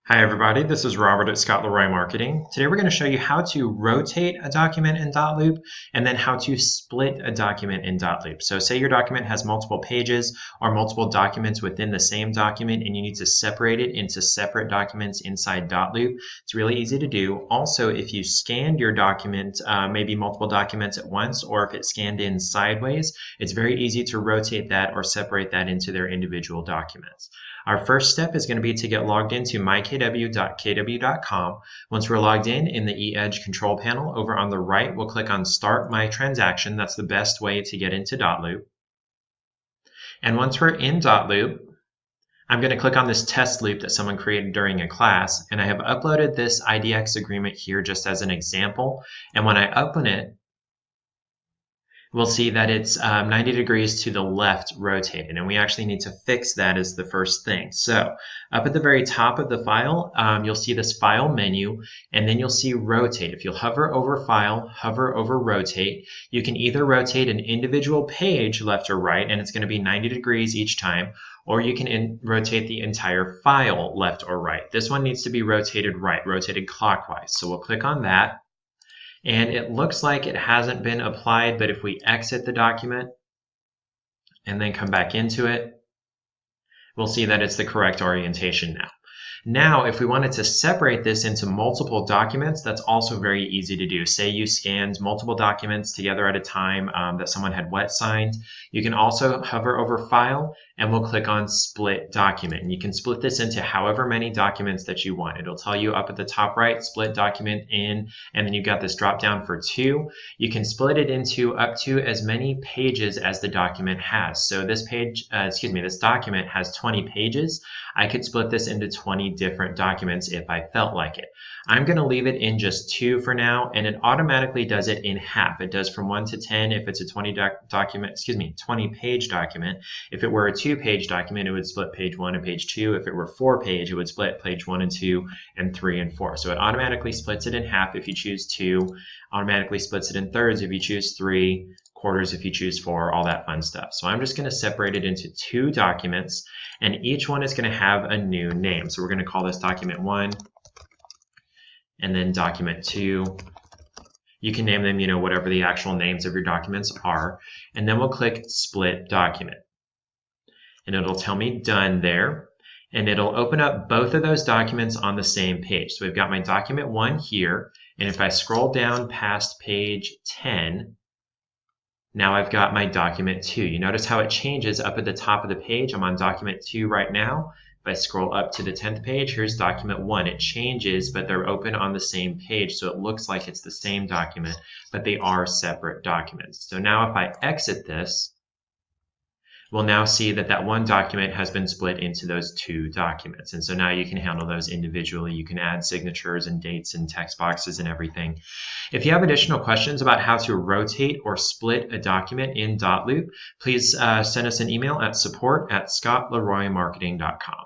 Hi everybody, this is Robert at Scott Leroy Marketing. Today we're going to show you how to rotate a document in Dotloop and then how to split a document in Dotloop. So say your document has multiple pages or multiple documents within the same document and you need to separate it into separate documents inside Dotloop. It's really easy to do. Also, if you scanned your document, maybe multiple documents at once, or if it's scanned in sideways, it's very easy to rotate that or separate that into their individual documents. Our first step is going to be to get logged into MyKW.kw.com. Once we're logged in the eEdge control panel, over on the right, we'll click on Start My Transaction. That's the best way to get into Dotloop. And once we're in Dotloop, I'm going to click on this test loop that someone created during a class, and I have uploaded this IDX agreement here just as an example. And when I open it, we'll see that it's 90 degrees to the left rotated, and we actually need to fix that as the first thing. So up at the very top of the file, you'll see this file menu, and then you'll see rotate. If you'll hover over file, hover over rotate, you can either rotate an individual page left or right, and it's going to be 90 degrees each time, or you can rotate the entire file left or right. This one needs to be rotated right, rotated clockwise. So we'll click on that. And it looks like it hasn't been applied, but if we exit the document and then come back into it, we'll see that it's the correct orientation now. Now, if we wanted to separate this into multiple documents, that's also very easy to do. Say you scanned multiple documents together at a time that someone had wet signed. You can also hover over File, and we'll click on Split Document. And you can split this into however many documents that you want. It'll tell you up at the top right, Split Document in, and then you've got this drop down for 2. You can split it into up to as many pages as the document has. So this this document has 20 pages. I could split this into 20 different documents if I felt like it. I'm going to leave it in just 2 for now, and it automatically does it in half. It does from 1 to 10 if it's a 20 page document. If it were a 2-page document, it would split page 1 and page 2. If it were 4-page, it would split page 1 and 2 and 3 and 4. So it automatically splits it in half if you choose 2, automatically splits it in thirds if you choose 3, quarters if you choose 4, all that fun stuff. So I'm just going to separate it into 2 documents, and each one is going to have a new name. So we're going to call this document 1 and then document 2. You can name them, whatever the actual names of your documents are. And then we'll click Split Document. And it'll tell me Done there. And it'll open up both of those documents on the same page. So we've got my document 1 here. And if I scroll down past page 10, now I've got my document 2. You notice how it changes up at the top of the page. I'm on document 2 right now. If I scroll up to the 10th page, here's document 1. It changes, but they're open on the same page, so it looks like it's the same document, but they are separate documents. So now if I exit this, we'll now see that that one document has been split into those 2 documents. And so now you can handle those individually. You can add signatures and dates and text boxes and everything. If you have additional questions about how to rotate or split a document in Dotloop, please send us an email at support@scottleroymarketing.com.